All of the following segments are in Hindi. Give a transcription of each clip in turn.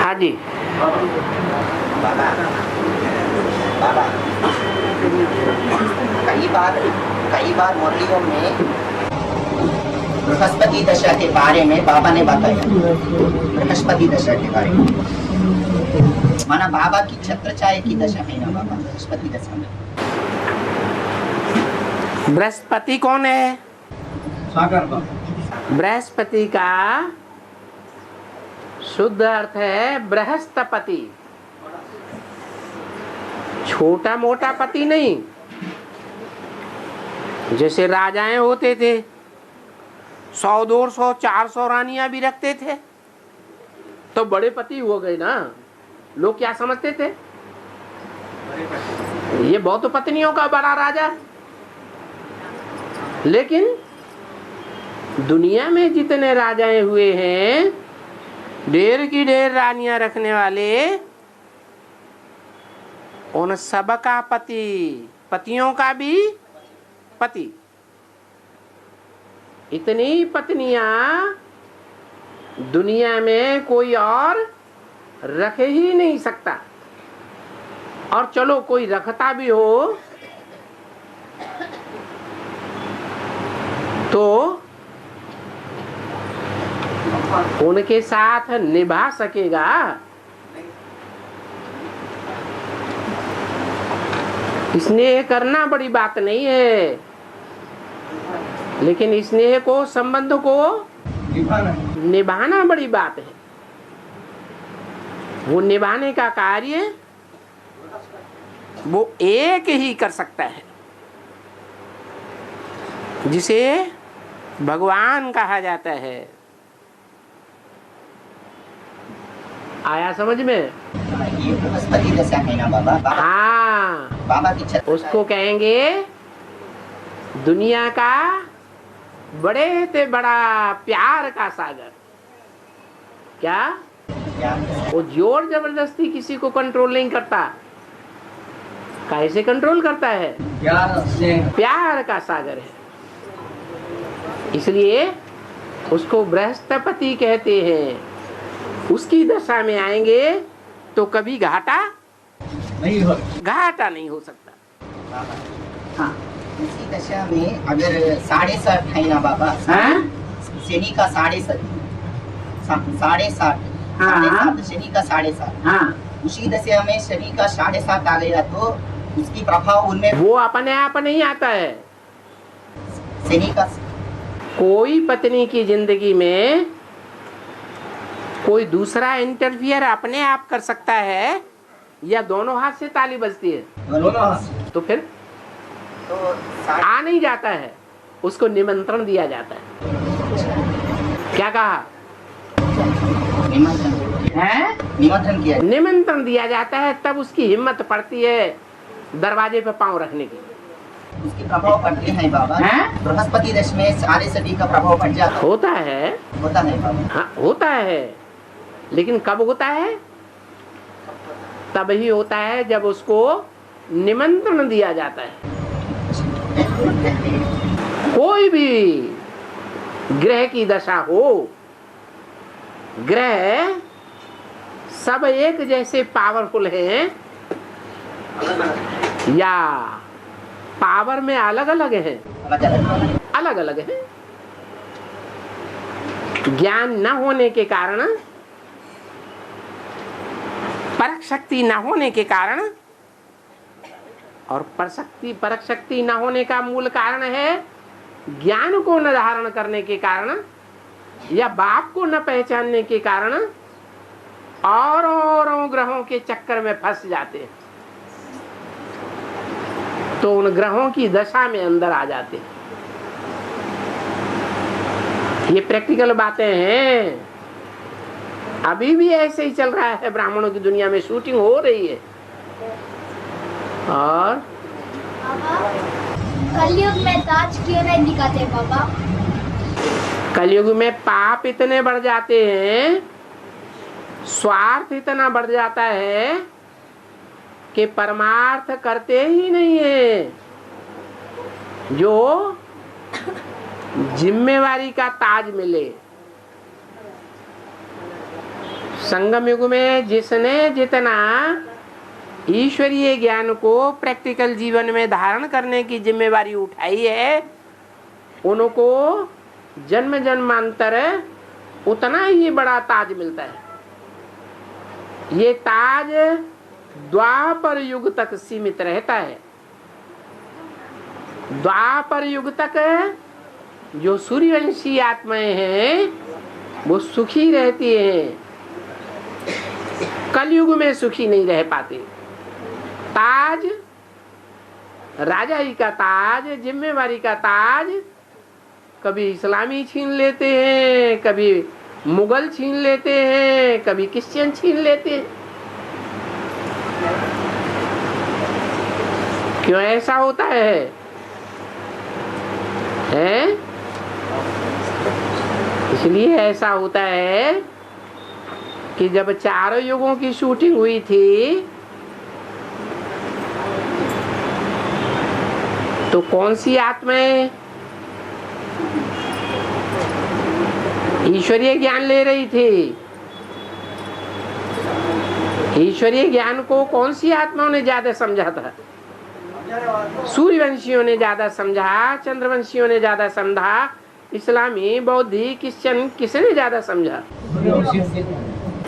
हाँ जी। बाबा बाबा कई बार मुरलियों में बृहस्पति दशा के बारे में बाबा ने बताया। बृहस्पति दशा के बारे में माना बाबा की छत्र छाया की दशा है ना बाबा, बृहस्पति दशा में। बृहस्पति कौन है? सागर बाबा। बृहस्पति का शुद्ध अर्थ है बृहस्पति, छोटा मोटा पति नहीं। जैसे राजाएं होते थे, 100 200 400 रानियां भी रखते थे, तो बड़े पति हो गए ना। लोग क्या समझते थे? ये बहुत पत्नियों का बड़ा राजा। लेकिन दुनिया में जितने राजाएं हुए हैं, ढेर की ढेर रानियां रखने वाले, उन सब का पति, पतियों का भी पति। इतनी पत्नियां दुनिया में कोई और रख ही नहीं सकता। और चलो कोई रखता भी हो तो उनके साथ निभा सकेगा? स्नेह करना बड़ी बात नहीं है, लेकिन स्नेह को, संबंध को निभाना बड़ी बात है। वो निभाने का कार्य वो एक ही कर सकता है, जिसे भगवान कहा जाता है। आया समझ में? ये बृहस्पति दशा है ना बाबा। हाँ, बाबा की छत्र उसको कहेंगे दुनिया का बड़े से बड़ा प्यार का सागर। क्या? वो जोर जबरदस्ती किसी को कंट्रोल नहीं करता। कैसे कंट्रोल करता है? प्यार का सागर है। इसलिए उसको बृहस्पति कहते हैं। उसकी दशा में आएंगे तो कभी घाटा नहीं हो सकता। हाँ, इसी दशा में अगर 7.5 है ना बाबा, शनि का 7.5, 7.5 शनि का 7.5। उसी दशा में शनि का 7.5 आ गया तो उसकी प्रभाव उनमें वो अपने आप नहीं आता है। शनि का कोई पत्नी की जिंदगी में कोई दूसरा इंटरफियर अपने आप कर सकता है, या दोनों हाथ से ताली बजती है? तो फिर तो आ नहीं जाता है, उसको निमंत्रण दिया जाता है। क्या कहा? निमंत्रण दिया जाता है, तब उसकी हिम्मत पड़ती है दरवाजे पे पांव रखने की। उसकी प्रभाव पड़ती है बाबा। बृहस्पति दशा में 7.5 का प्रभाव पड़ जाता होता है बाबा। हाँ, होता है। लेकिन कब होता है? तब ही होता है जब उसको निमंत्रण दिया जाता है। कोई भी ग्रह की दशा हो, ग्रह सब एक जैसे पावरफुल हैं या पावर में अलग अलग हैं? अलग अलग हैं। ज्ञान न होने के कारण, परख शक्ति न होने के कारण, और परख शक्ति न होने का मूल कारण है ज्ञान को न धारण करने के कारण, या बाप को न पहचानने के कारण और ग्रहों के चक्कर में फंस जाते हैं। तो उन ग्रहों की दशा में अंदर आ जाते हैं। ये प्रैक्टिकल बातें हैं। अभी भी ऐसे ही चल रहा है। ब्राह्मणों की दुनिया में शूटिंग हो रही है। और कलयुग में दाज क्यों नहीं दिखाते बाबा? कलयुग में पाप इतने बढ़ जाते हैं, स्वार्थ इतना बढ़ जाता है कि परमार्थ करते ही नहीं है। जो जिम्मेवारी का ताज मिले, संगम युग में जिसने जितना ईश्वरीय ज्ञान को प्रैक्टिकल जीवन में धारण करने की जिम्मेवारी उठाई है, उनको जन्म जन्मांतर उतना ही बड़ा ताज मिलता है। ये ताज द्वापर युग तक सीमित रहता है। द्वापर युग तक जो सूर्यवंशी आत्माएं हैं वो सुखी रहती हैं, कलयुग में सुखी नहीं रह पाते। ताज, राजाई का ताज, जिम्मेवारी का ताज कभी इस्लामी छीन लेते हैं, कभी मुगल छीन लेते हैं, कभी क्रिश्चियन छीन लेते हैं। क्यों ऐसा होता है? इसलिए ऐसा होता है कि जब चारों युगों की शूटिंग हुई थी तो कौन सी आत्माएं ईश्वरीय ज्ञान ले रही थी? ईश्वरीय ज्ञान को कौन सी आत्माओं ने ज्यादा समझा था? सूर्यवंशियों ने ज्यादा समझा, चंद्रवंशियों ने ज्यादा समझा, इस्लामी, बौद्धिक, क्रिश्चियन किसने ज्यादा समझा?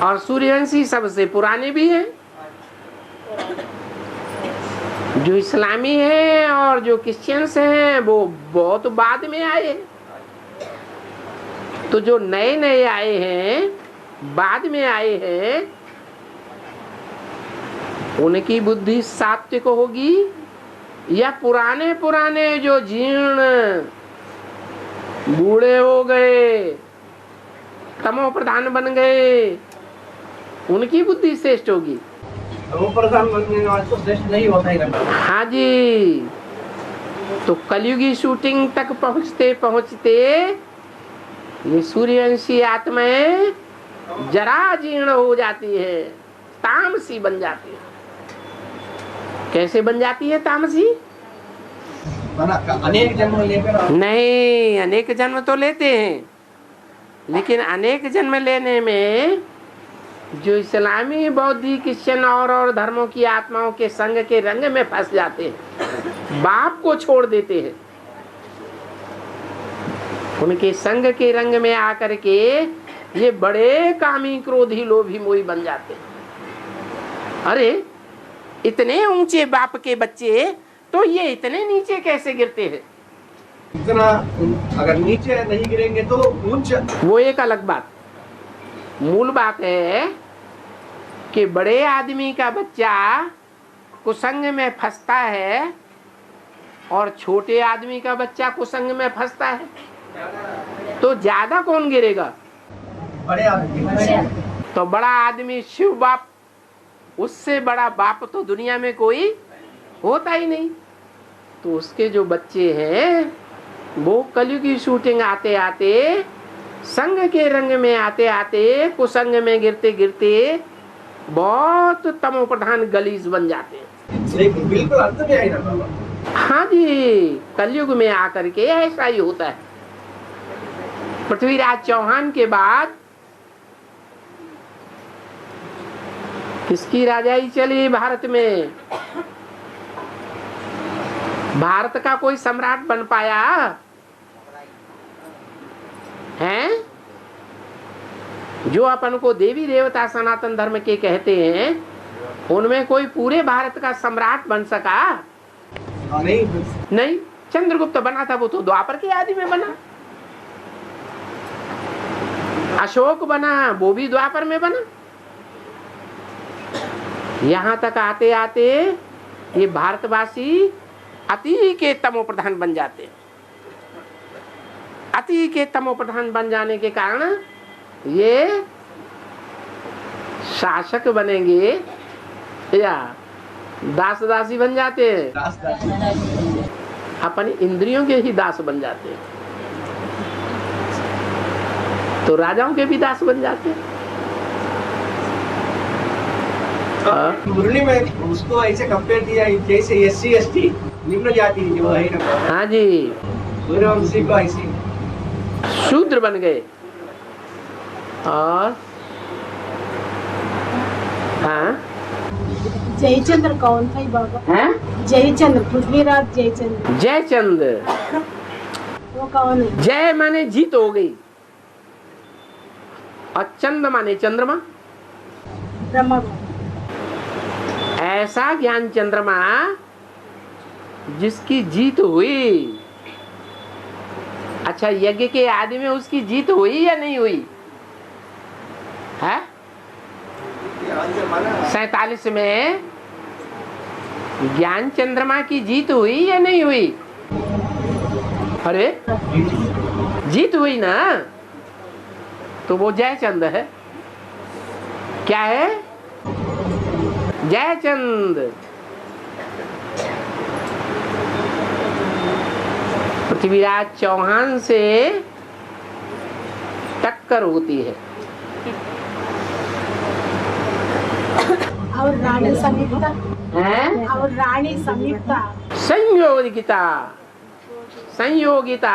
और सूर्यवंशी सबसे पुराने भी हैं। जो इस्लामी है और जो क्रिश्चियंस हैं वो बहुत बाद में आए। तो जो नए नए आए हैं, बाद में आए हैं, उनकी बुद्धि सात्विक होगी या पुराने पुराने जो जीर्ण बूढ़े हो गए, तमो प्रधान बन गए, उनकी बुद्धि श्रेष्ठ होगी? वो प्रधान बनने वाले तो श्रेष्ठ नहीं होता ही रहता। हाँ जी। तो कलयुगी शूटिंग तक पहुंचते पहुंचते ये सूर्यवंशी आत्माएं जरा जीर्ण हो जाती है, तामसी बन जाती है। कैसे बन जाती है तामसी? अनेक जन्म लेकर नहीं, अनेक जन्म तो लेते हैं, लेकिन अनेक जन्म लेने में जो इस्लामी, बौद्धिक, क्रिश्चियन और धर्मों की आत्माओं के संग के रंग में फंस जाते हैं, बाप को छोड़ देते हैं, उनके संग के रंग में आकर के ये बड़े कामी, क्रोधी, लोभी, मोही बन जाते हैं। अरे इतने ऊंचे बाप के बच्चे तो ये इतने नीचे कैसे गिरते हैं? इतना अगर नीचे नहीं गिरेंगे तो ऊंच। वो एक अलग बात। मूल बात है कि बड़े आदमी का बच्चा कुसंग में फंसता है और छोटे आदमी का बच्चा कुसंग में फंसता है, तो ज्यादा कौन गिरेगा? बड़े आदमी। तो बड़ा आदमी शिव बाप, उससे बड़ा बाप तो दुनिया में कोई होता ही नहीं। तो उसके जो बच्चे हैं वो कलयुगी शूटिंग आते आते, संग के रंग में आते आते, कुसंग में गिरते गिरते बहुत तमो प्रधान गलीज बन जाते हैं। लेकिन बिल्कुल अंत में आई ना। हाँ जी, कलयुग में आकर के ऐसा ही होता है। पृथ्वीराज चौहान के बाद किसकी राजाई चली भारत में? भारत का कोई सम्राट बन पाया है? जो अपन को देवी देवता सनातन धर्म के कहते हैं, उनमें कोई पूरे भारत का सम्राट बन सका? नहीं। चंद्रगुप्त बना था, वो तो द्वापर के आदि में बना। अशोक बना, वो भी द्वापर में बना। यहाँ तक आते आते ये भारतवासी अति के तमो प्रधान बन जाते हैं। अति के तमो प्रधान बन जाने के कारण ये शासक बनेंगे या दास दासी बन जाते हैं? अपनी इंद्रियों के ही दास बन जाते हैं। तो राजाओं के भी दास बन जाते हैं। मुरली में उसको ऐसे कंपेयर किया जैसे SC ST निम्न जाति जो है ना। हाँ जी, सूर्यवंशी को ऐसी शूद्र बन गए और जयचंद्र कौन था ये बाबा? हैं? जयचंद्र, पृथ्वीराज जयचंद्र, जयचंद। वो कौन है? जय माने जीत हो गई और चंद माने चंद्रमा। ब्रह्मा। ऐसा ज्ञान चंद्रमा जिसकी जीत हुई। अच्छा, यज्ञ के आदि में उसकी जीत हुई या नहीं हुई है? 47 में ज्ञान चंद्रमा की जीत हुई या नहीं हुई? अरे जीत हुई ना, तो वो जयचंद है। क्या है? जयचंद। पृथ्वीराज चौहान से टक्कर होती है। और रानी संयुक्ता हैं? और रानी संयुक्ता संयोगिता। संयोगिता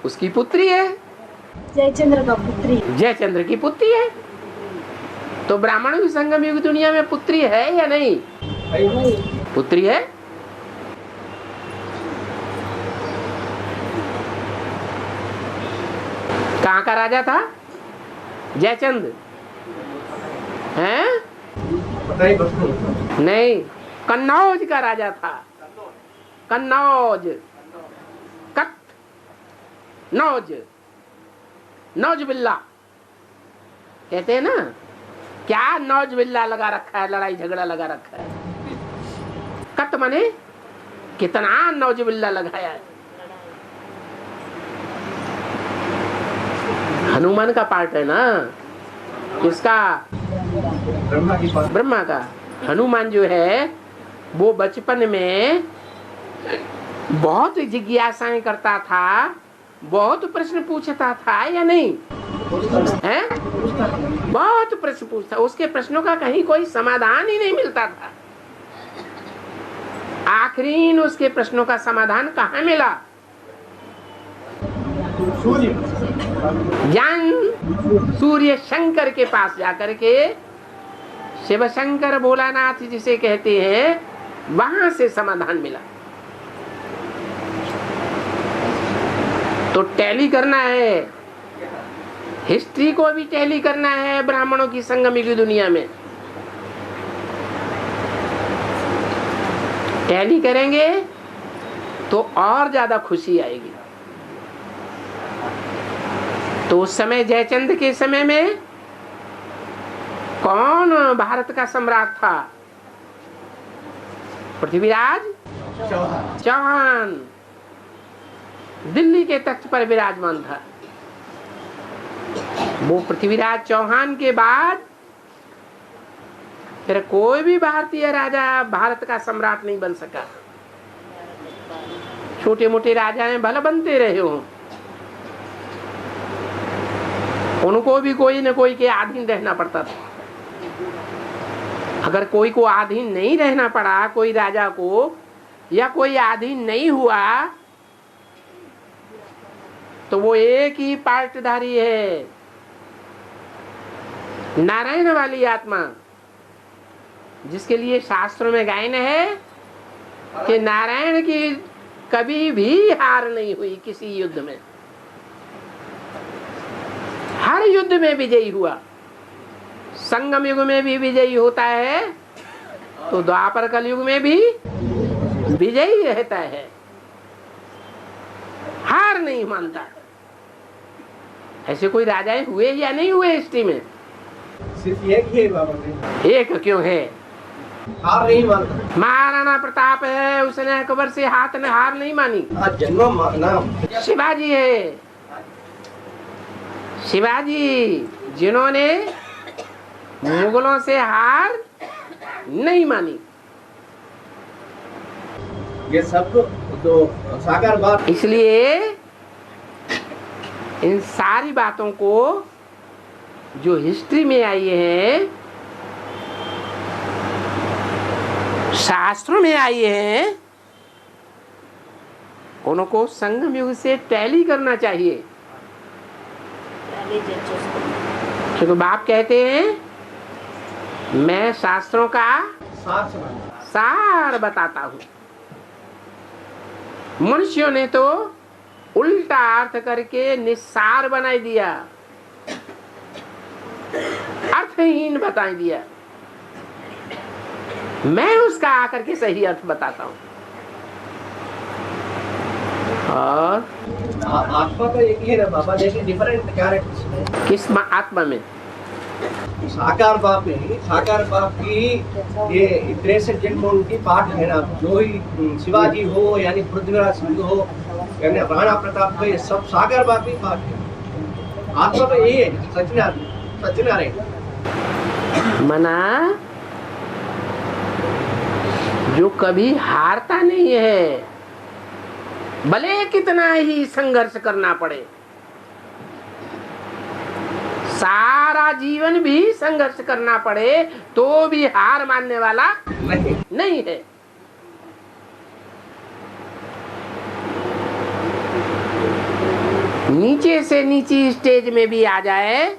उसकी पुत्री है, जयचंद्र का पुत्री। जयचंद्र की पुत्री है। तो ब्राह्मण की संगम युग दुनिया में पुत्री है या नहीं? पुत्री है। कहाँ का राजा था जयचंद? हैं? पता ही बस नहीं, कन्नौज का राजा था। कन्नौज, नौज, नौज बिल्ला कहते हैं ना। क्या नौज बिल्ला लगा रखा है, लड़ाई झगड़ा लगा रखा है। कत माने कितना नौज बिल्ला लगाया है। हनुमान का पार्ट है ना। किसका? ब्रह्मा की पास। ब्रह्मा का। हनुमान जो है वो बचपन में बहुत जिज्ञासाएं करता था, बहुत प्रश्न पूछता था या नहीं है? बहुत प्रश्न पूछता। उसके प्रश्नों का कहीं कोई समाधान ही नहीं मिलता था। आखिरी उसके प्रश्नों का समाधान कहाँ मिला? ज्ञान सूर्य शंकर के पास जाकर के, शिव शंकर भोलानाथ जिसे कहते हैं, वहां से समाधान मिला। तो टैली करना है, हिस्ट्री को भी टैली करना है ब्राह्मणों की संगम की दुनिया में। टैली करेंगे तो और ज्यादा खुशी आएगी। तो उस समय जयचंद के समय में कौन भारत का सम्राट था? पृथ्वीराज चौहान दिल्ली के तख्त पर विराजमान था। वो पृथ्वीराज चौहान के बाद फिर कोई भी भारतीय राजा भारत का सम्राट नहीं बन सका। छोटे मोटे राजा ने भले बनते रहे हो, उनको भी कोई न कोई के अधीन रहना पड़ता था। अगर कोई को अधीन नहीं रहना पड़ा, कोई राजा को, या कोई अधीन नहीं हुआ, तो वो एक ही पार्टधारी है, नारायण वाली आत्मा, जिसके लिए शास्त्रों में गायन है कि नारायण की कभी भी हार नहीं हुई किसी युद्ध में। हर युद्ध में विजयी हुआ। संगम युग में भी विजयी होता है, तो द्वापर कलयुग में भी विजयी रहता है, हार नहीं मानता। ऐसे कोई राजाएं हुए या नहीं हुए हिस्ट्री में? सिर्फ एक ही है बाबा ने। एक क्यों है? हार नहीं मानता। महाराणा प्रताप है, उसने अकबर से हार नहीं मानी। जन्म नाम शिवाजी है, शिवाजी जिन्होंने मुगलों से हार नहीं मानी। ये सब तो साकार बात। इसलिए इन सारी बातों को जो हिस्ट्री में आई है, शास्त्रों में आई है, उनको संगम युग से टैली करना चाहिए। क्योंकि बाप कहते हैं मैं शास्त्रों का सार समझना। सार बताता हूं। मनुष्यों ने तो उल्टा अर्थ करके निस्सार बना दिया, अर्थहीन बता दिया। मैं उसका आकर के सही अर्थ बताता हूं। और आत्मा तो एक ही है ना बाबा, जैसे डिफरेंट कैरेक्टर्स। किस आत्मा में? साकार बाप में, साकार बाप की ये इतने से जन्म उनकी पाठ है ना, जो ही शिवाजी हो यानी पृथ्वीराज सिंह हो यानी राणा प्रताप हो, ये सब साकार बाप की पाठ है। आत्मा तो यही है, सत्यनारायण। मना जो कभी हारता नहीं है, भले कितना ही संघर्ष करना पड़े, सारा जीवन भी संघर्ष करना पड़े तो भी हार मानने वाला नहीं है। नीचे से नीचे स्टेज में भी आ जाए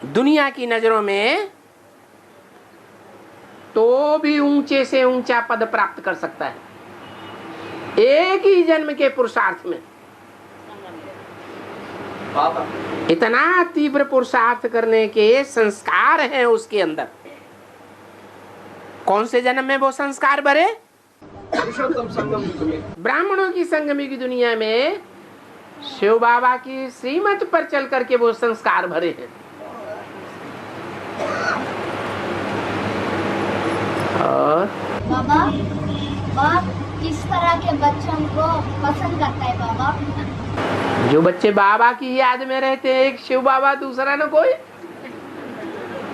दुनिया की नजरों में, तो भी ऊंचे से ऊंचा पद प्राप्त कर सकता है एक ही जन्म के पुरुषार्थ में। इतना तीव्र पुरुषार्थ करने के संस्कार हैं उसके अंदर। कौन से जन्म में वो संस्कार भरे? ब्राह्मणों की संगमी की दुनिया में शिव बाबा की श्रीमत पर चल करके वो संस्कार भरे हैं। और बाबा, बाप किस तरह के बच्चों को पसंद करता है बाबा? जो बच्चे बाबा की याद में रहते हैं, एक शिव बाबा दूसरा न कोई,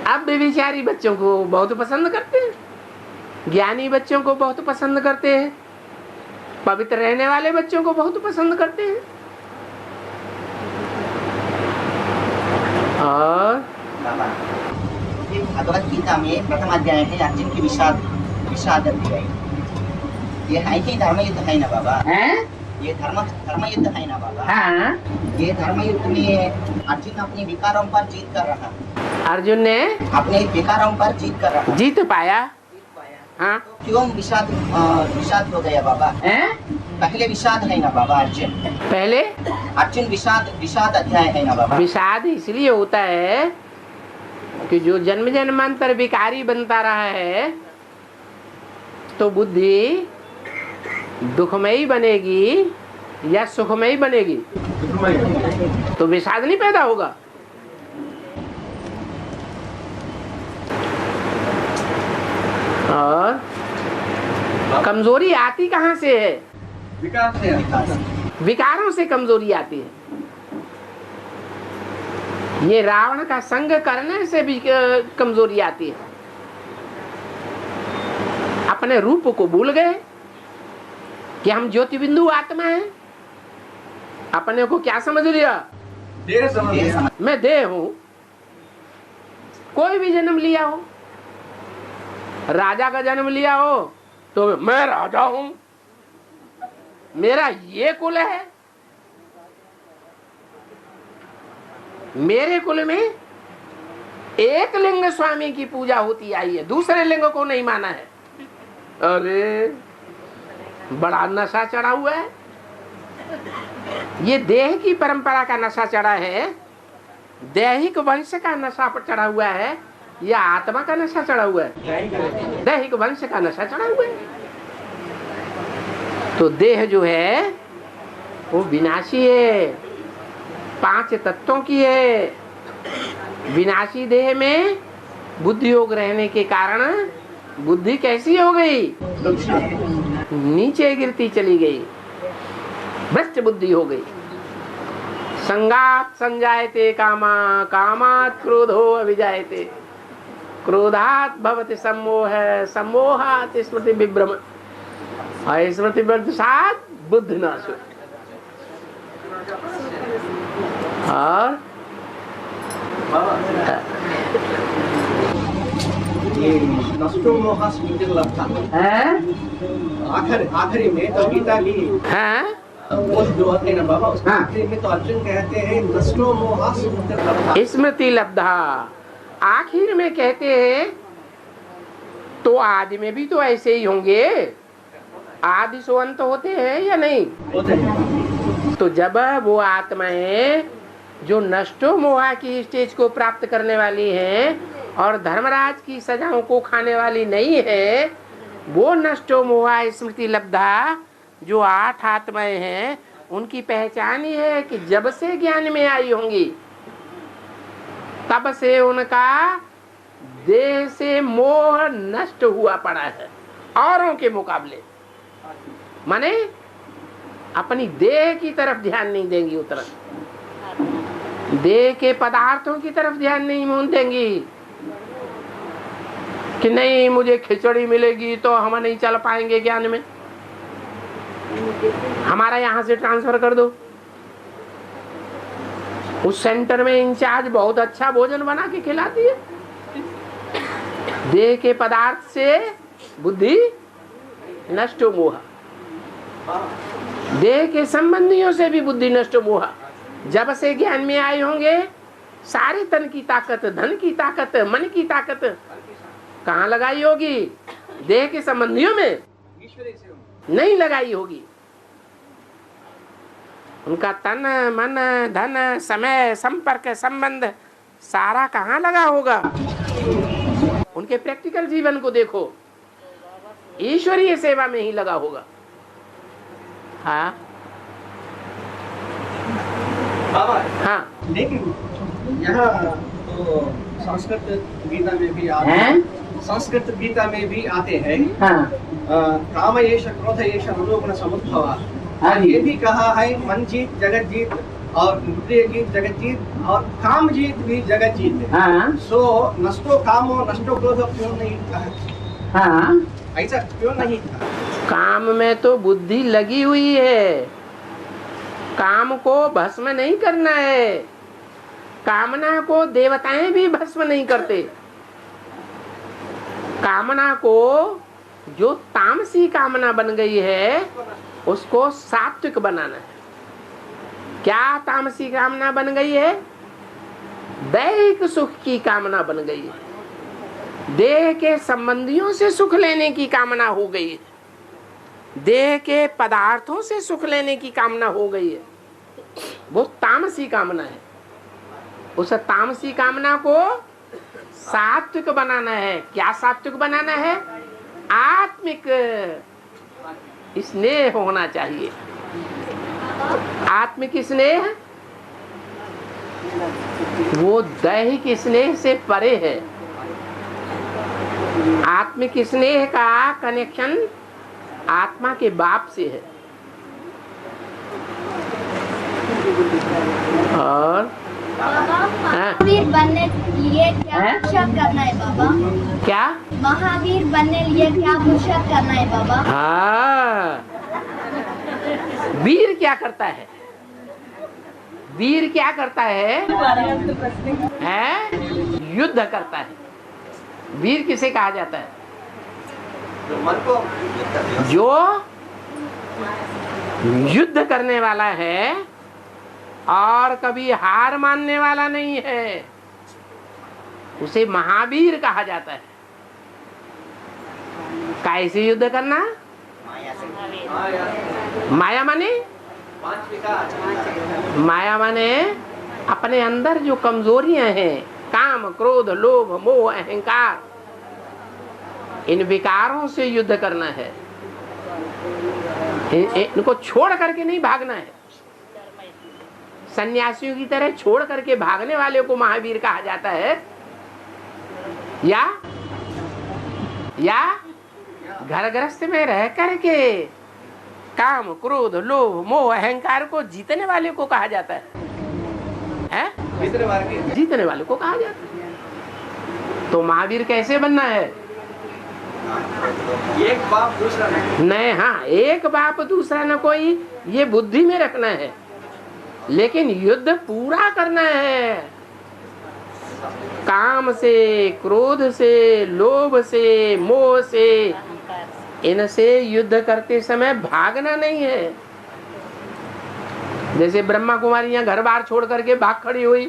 अब बेविचारी बच्चों को बहुत पसंद करते हैं, ज्ञानी बच्चों को बहुत पसंद करते हैं, पवित्र रहने वाले बच्चों को बहुत पसंद करते हैं। और बाबा, ये भगवत गीता में प्रथम अध्याय है अर्जुन की विषाद अध्याय। ये है कि धर्म युद्ध है ना बाबा? ये धर्म युद्ध है ना बाबा? हाँ। ये धर्म युद्ध में अर्जुन अपने विकारों पर जीत कर रहा। अर्जुन ने अपने विकारों पर जीत कर रहा। जीत पाया। हाँ। क्यों विषाद हो गया बाबा? पहले विषाद है ना बाबा अर्जुन? पहले अर्जुन विषाद अध्याय है ना बाबा? विषाद इसलिए होता है कि जो जन्म जन्मांतर विकारी बनता रहा है तो बुद्धि दुखमयी बनेगी या सुखमयी बनेगी? तो विषाद नहीं पैदा होगा। और कमजोरी आती कहाँ से है? विकारों से कमजोरी आती है। ये रावण का संग करने से भी कमजोरी आती है। अपने रूप को भूल गए कि हम ज्योति बिंदु आत्मा है। अपने को क्या समझ लिया? मैं देह हूं। कोई भी जन्म लिया हो, राजा का जन्म लिया हो तो मैं राजा हूं, मेरा ये कुल है। मेरे कुल में एक लिंग स्वामी की पूजा होती आई है, दूसरे लिंग को नहीं माना है। अरे बड़ा नशा चढ़ा हुआ है। ये देह की परंपरा का नशा चढ़ा है, दैहिक वंश का नशा पर चढ़ा हुआ है, या आत्मा का नशा चढ़ा हुआ है? दैहिक वंश का नशा चढ़ा हुआ है। तो देह जो है वो विनाशी है, 5 तत्वों की है। विनाशी देह में बुद्धि योग रहने के कारण बुद्धि कैसी हो गई? नीचे गिरती चली गई, भ्रष्ट बुद्धि हो गई। संगात संजायते कामा, कामात् क्रोधो अभिजायते, क्रोधात् भवति सम्मोह, सम्मोहात् स्मृति विभ्रम, स्मृति विभ्रमात् बुद्धि नाश। और ये नष्टो मोह स्मृति लब्धा, आखिरी में तो गीता की वो जो होते हैं ना बाबा, उसके में तो अर्जुन कहते हैं नष्टो मोह स्मृति लब्धा। स्मृति लब्धा, आखिर में कहते हैं तो आदि में भी तो ऐसे ही होंगे, आदि सो अंत होते हैं या नहीं? होते हैं। तो जब वो आत्माएं जो नष्टो मोहा की स्टेज को प्राप्त करने वाली हैं और धर्मराज की सजाओं को खाने वाली नहीं है, वो नष्टो मोहा स्मृति लब्धा जो 8 आत्माएं हैं, उनकी पहचान ही है कि जब से ज्ञान में आई होंगी तब से उनका देह से मोह नष्ट हुआ पड़ा है औरों के मुकाबले। माने अपनी देह की तरफ ध्यान नहीं देंगी, उतर देह के पदार्थों की तरफ ध्यान नहीं देंगी कि नहीं मुझे खिचड़ी मिलेगी तो हम नहीं चल पाएंगे ज्ञान में, हमारा यहाँ से ट्रांसफर कर दो। उस सेंटर में इंचार्ज बहुत अच्छा भोजन बना के खिलाती है। देह के पदार्थ से बुद्धि नष्ट मोह, देह के संबंधियों से भी बुद्धि नष्ट मोह। जब से ज्ञान में आए होंगे सारे तन की ताकत, धन की ताकत, मन की ताकत कहाँ लगाई होगी? देह के संबंधियों में नहीं लगाई होगी। उनका तन, मन, धन, समय, संपर्क, संबंध सारा कहाँ लगा होगा? उनके प्रैक्टिकल जीवन को देखो, ईश्वरीय सेवा में ही लगा होगा। हाँ हाँ, लेकिन यहाँ तो संस्कृत गीता में भी आते हैं, संस्कृत गीता में भी आते हैं। काम एष क्रोध एष रजोगुण समुद्भव, और ये भी कहा है मन जीत जगत जीत, और इंद्रिय जीत जगत जीत, और काम जीत भी जगत जीत है। सो नष्टो कामो नष्टो क्रोध क्यों नहीं था? ऐसा क्यों नहीं था? काम में तो बुद्धि लगी हुई है, काम को भस्म नहीं करना है। कामना को देवताएं भी भस्म नहीं करते। कामना को जो तामसी कामना बन गई है उसको सात्विक बनाना है। क्या तामसी कामना बन गई है? दैहिक सुख की कामना बन गई है, देह के संबंधियों से सुख लेने की कामना हो गई है, देह के पदार्थों से सुख लेने की कामना हो गई है। वो तामसी कामना है। उस तामसी कामना को सात्विक बनाना है। क्या सात्विक बनाना है? आत्मिक स्नेह होना चाहिए। आत्मिक स्नेह वो दैहिक स्नेह से परे है। आत्मिक स्नेह का कनेक्शन आत्मा के बाप से है। और महावीर बनने के लिए क्या पुरुषार्थ करना है बाबा? क्या महावीर बनने के लिए क्या पुरुषार्थ करना है बाबा? हाँ, वीर क्या करता है? वीर क्या करता है? युद्ध करता है। वीर किसे कहा जाता है? जो युद्ध करने वाला है और कभी हार मानने वाला नहीं है, उसे महावीर कहा जाता है। कैसे युद्ध करना? माया माने? माया माने अपने अंदर जो कमजोरियां हैं, काम, क्रोध, लोभ, मोह, अहंकार, इन विकारों से युद्ध करना है। इनको छोड़ करके नहीं भागना है। सन्यासियों की तरह छोड़ करके भागने वाले को महावीर कहा जाता है, या घर गृहस्थ में रह करके काम, क्रोध, लोभ, मोह, अहंकार को जीतने वाले को कहा जाता है? जीतने वाले को कहा जाता है। तो महावीर कैसे बनना है? एक बाप दूसरा नहीं। हाँ, एक बाप दूसरा न कोई, ये बुद्धि में रखना है, लेकिन युद्ध पूरा करना है। काम से, क्रोध से, लोभ से, मोह से, इनसे युद्ध करते समय भागना नहीं है। जैसे ब्रह्मा कुमारी यहाँ घर बार छोड़ करके भाग खड़ी हुई,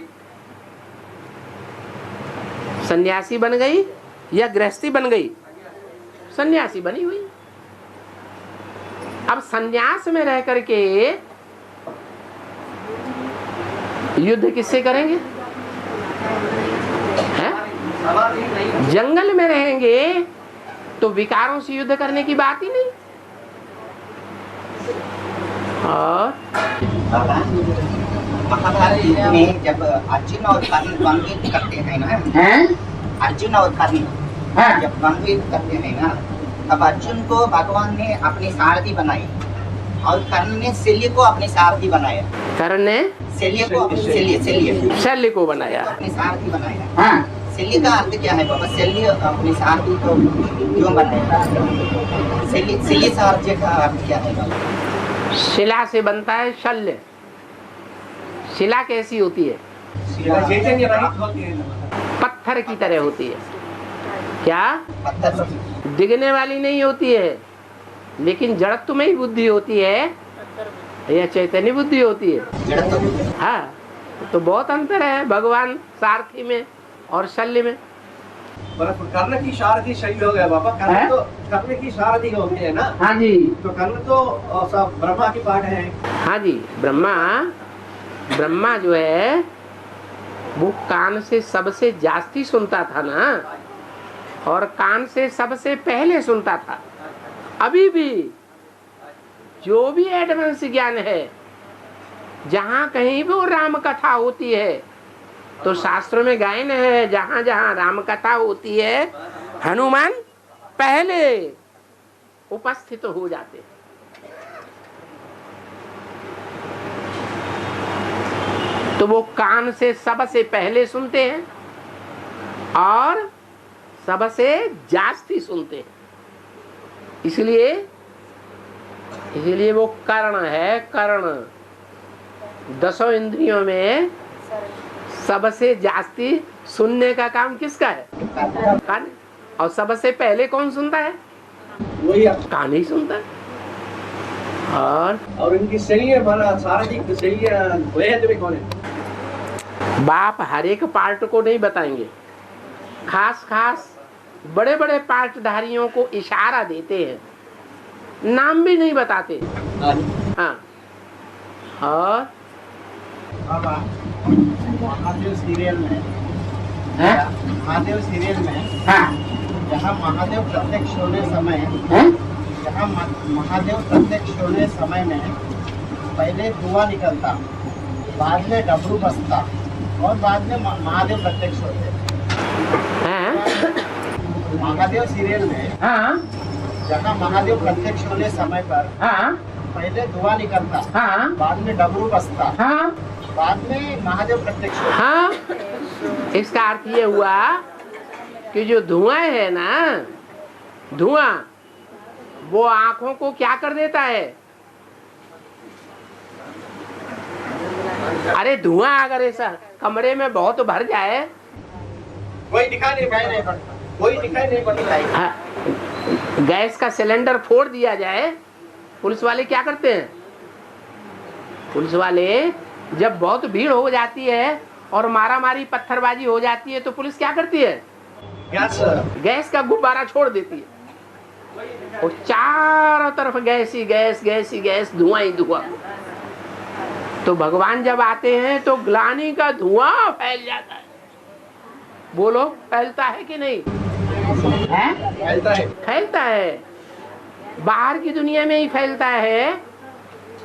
सन्यासी बन गई या गृहस्थी बन गई? सन्यासी बनी हुई। अब सन्यास में रह करके युद्ध किससे करेंगे? हैं? जंगल में रहेंगे तो विकारों से युद्ध करने की बात ही नहीं। और महाभारत युद्ध में जब अर्जुन और कर्ण द्वंद्व युद्ध करते हैं ना, अर्जुन और कर्ण जब द्वंद्व युद्ध करते हैं ना, तब अर्जुन को भगवान ने अपनी सारथी बनाई और कर्ण ने शल्य को अपने सारथी बनाया। कर्ण ने शल्य को बनाया, अपने सारथी बनाया। शल्य का अर्थ क्या है बाबा? शल्य अपने सारथी को क्यों बनाया? शल्य सारथी का अर्थ क्या है बाबा? शिला से बनता है शल्य। शिला कैसी होती है? चैतन्य रहित होती है, पत्थर की तरह होती है। क्या? पत्थर दिखने वाली नहीं होती है, लेकिन जड़त्व में ही बुद्धि होती है या चैतन्य बुद्धि होती है? हाँ, तो बहुत अंतर है भगवान सारथी में और शल्य में। कर्ण की सारथी सही हो गया बाबा। कर्ण की सारथी हो गई है ना। हाँ जी। तो कर्ण तो सब ब्रह्मा की पाठ है। हाँ जी, ब्रह्मा जो है वो कान से सबसे जास्ती सुनता था ना, और कान से सबसे पहले सुनता था। अभी भी जो भी एडवांस ज्ञान है, जहाँ कहीं भी वो राम कथा होती है तो शास्त्रों में गायन है, जहाँ जहाँ राम कथा होती है हनुमान पहले उपस्थित हो जाते हैं। तो वो कान से सबसे पहले सुनते हैं और सबसे जास्ती सुनते हैं। इसलिए वो कर्ण है। कर्ण 10 इंद्रियों में सबसे जास्ती सुनने का काम किसका है? कान। और सबसे पहले कौन सुनता है? वही कान ही सुनता है। और इनकी शैली बना सारथी शैली कौन है? बाप हर एक पार्ट को नहीं बताएंगे, खास बड़े बड़े पार्टधारियों को इशारा देते हैं, नाम भी नहीं बताते। हाँ। और महादेव सीरियल में जहाँ महादेव प्रत्यक्ष होने समय में पहले धुआं निकलता, बाद में डमरू बजता और बाद में महादेव प्रत्यक्ष होते। महादेव सीरियल में जहाँ महादेव प्रत्यक्ष होने समय पर पहले धुआं निकलता, बाद में डमरू बजता, बाद में महादेव प्रत्यक्ष होते। हाँ, इसका अर्थ ये हुआ कि जो धुआं है ना, धुआं वो आंखों को क्या कर देता है? अरे धुआं अगर ऐसा कमरे में बहुत भर जाए, कोई दिखाई नहीं पड़ता। हाँ, गैस का सिलेंडर फोड़ दिया जाए, पुलिस वाले क्या करते हैं? पुलिस वाले जब बहुत भीड़ हो जाती है और मारामारी पत्थरबाजी हो जाती है तो पुलिस क्या करती है? गैस का गुब्बारा छोड़ देती है और चारों तरफ गैस ही गैस, धुआं ही धुआं। तो भगवान जब आते हैं तो ग्लानि का धुआं फैल जाता है। बोलो, फैलता है कि नहीं? फैलता है। बाहर की दुनिया में ही फैलता है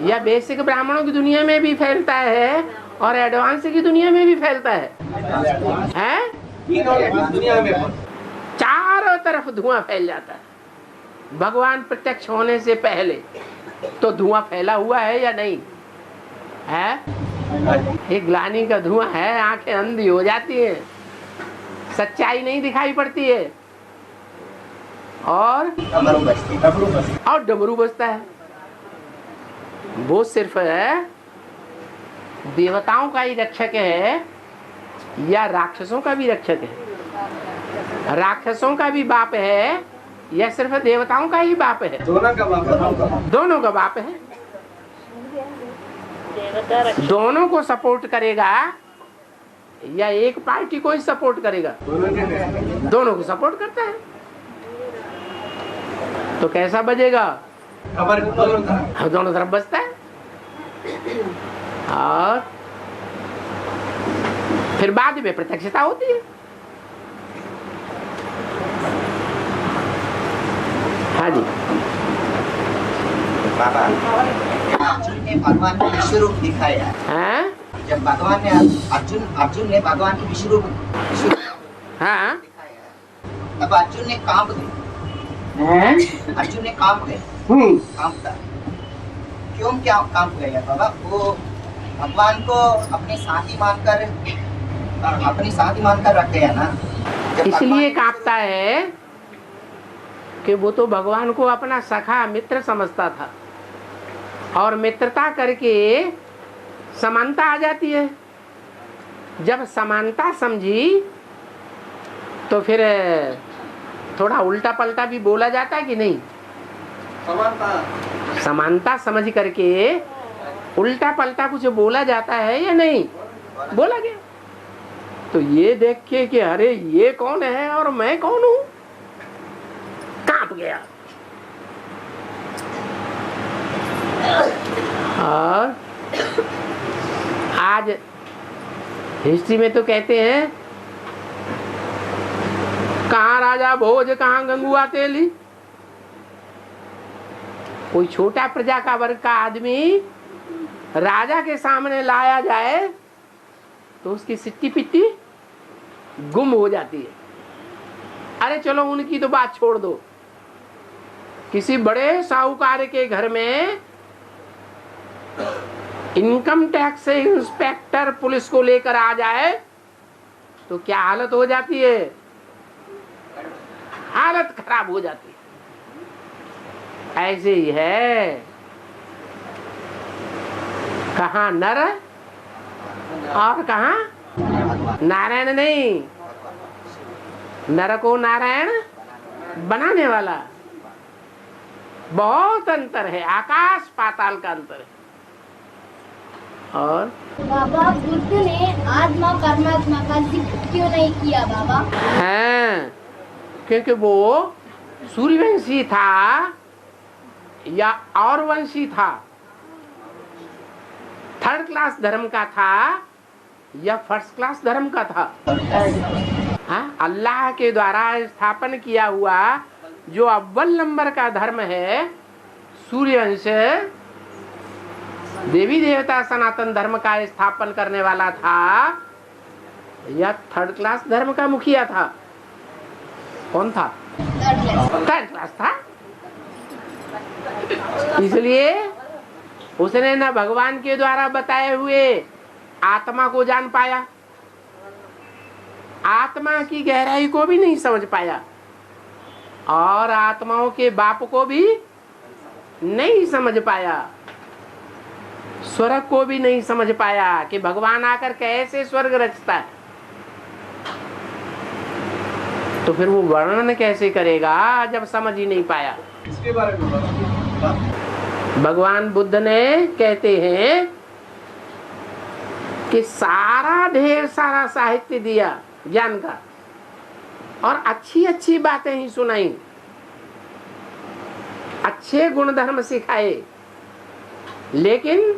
या बेसिक ब्राह्मणों की दुनिया में भी फैलता है और एडवांस की दुनिया में भी फैलता है? दुनिया में चारों तरफ धुआं फैल जाता है। भगवान प्रत्यक्ष होने से पहले तो धुआं फैला हुआ है या नहीं है? एक ग्लानि का धुआं है, आंखें अंधी हो जाती है, सच्चाई नहीं दिखाई पड़ती है और डमरू बजता है। वो सिर्फ देवताओं का ही रक्षक है या राक्षसों का भी रक्षक है? राक्षसों का भी बाप है या सिर्फ देवताओं का ही बाप है? दोनों का बाप है। दोनों को सपोर्ट करेगा या एक पार्टी को ही सपोर्ट करेगा? दोनों को सपोर्ट करता है। तो कैसा बजेगा? दोनों तरफ बजता है। और फिर बाद में प्रत्यक्षता होती है। हाँ जी बाबा, अर्जुन ने भगवान को विश्व रूप दिखाया। हाँ जब भगवान ने अर्जुन ने भगवान को विश्व रूप हाँ दिखाया, तब अर्जुन ने कांप गए। अर्जुन ने कांप गए। कांपता क्यों? क्या कांप गया बाबा? वो भगवान को अपने साथी मानकर रख गया ना। इसलिए कांपता है कि वो तो भगवान को अपना सखा मित्र समझता था, और मित्रता करके समानता आ जाती है। जब समानता समझी तो फिर थोड़ा उल्टा पलटा भी बोला जाता है कि नहीं? समानता समझ करके उल्टा पलटा कुछ बोला जाता है या नहीं? बोला गया। तो ये देख के कि अरे ये कौन है और मैं कौन हूं, कांप गया। और आज हिस्ट्री में तो कहते हैं कहाँ राजा भोज कहाँ गंगुआ तेली। कोई छोटा प्रजा का वर्ग का आदमी राजा के सामने लाया जाए तो उसकी सिट्टी पिट्टी गुम हो जाती है। अरे चलो उनकी तो बात छोड़ दो, किसी बड़े साहूकार के घर में इनकम टैक्स से इंस्पेक्टर पुलिस को लेकर आ जाए तो क्या हालत हो जाती है? हालत खराब हो जाती है। ऐसे ही है, कहाँ नर और कहाँ नारायण नहीं। नर को नारायण बनाने वाला, बहुत अंतर है, आकाश पाताल का अंतर है। और बाबा बुद्ध ने आत्मा परमात्मा का जिक्र क्यों नहीं किया बाबा? हाँ, क्योंकि वो सूर्यवंशी था या और वंशी था, थर्ड क्लास धर्म का था या फर्स्ट क्लास धर्म का था? हाँ, अल्लाह के द्वारा स्थापन किया हुआ जो अव्वल नंबर का धर्म है सूर्यवंश, देवी देवता सनातन धर्म का स्थापन करने वाला था या थर्ड क्लास धर्म का मुखिया था? कौन था? थर्ड क्लास था। इसलिए उसने न भगवान के द्वारा बताए हुए आत्मा को जान पाया, आत्मा की गहराई को भी नहीं समझ पाया, और आत्माओं के बाप को भी नहीं समझ पाया, स्वर्ग को भी नहीं समझ पाया कि भगवान आकर कैसे स्वर्ग रचता है। तो फिर वो वर्णन कैसे करेगा जब समझ ही नहीं पाया? इसके बारे में भगवान बुद्ध ने कहते हैं कि सारा ढेर सारा साहित्य दिया ज्ञान का, और अच्छी अच्छी बातें ही सुनाई, अच्छे गुणधर्म सिखाए, लेकिन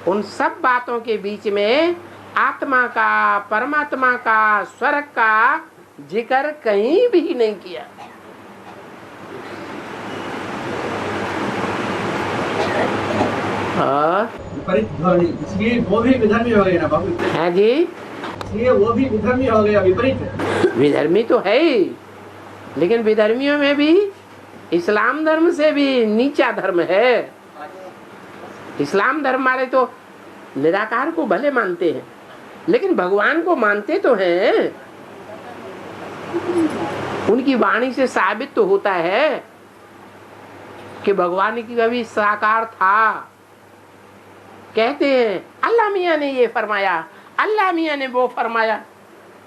उन सब बातों के बीच में आत्मा का, परमात्मा का, स्वर्ग का जिक्र कहीं भी नहीं किया। इसलिए वो भी विधर्मी हो गया ना बाबू। है जी, इसलिए वो भी विधर्मी हो गया, विपरीत। विधर्मी तो है ही, लेकिन विधर्मियों में भी इस्लाम धर्म से भी नीचा धर्म है। इस्लाम धर्म वाले तो निराकार को भले मानते हैं, लेकिन भगवान को मानते तो हैं। उनकी वाणी से साबित तो होता है कि भगवान की कभी साकार था। कहते हैं अल्लाह मियाँ ने ये फरमाया, अल्लाह मियाँ ने वो फरमाया।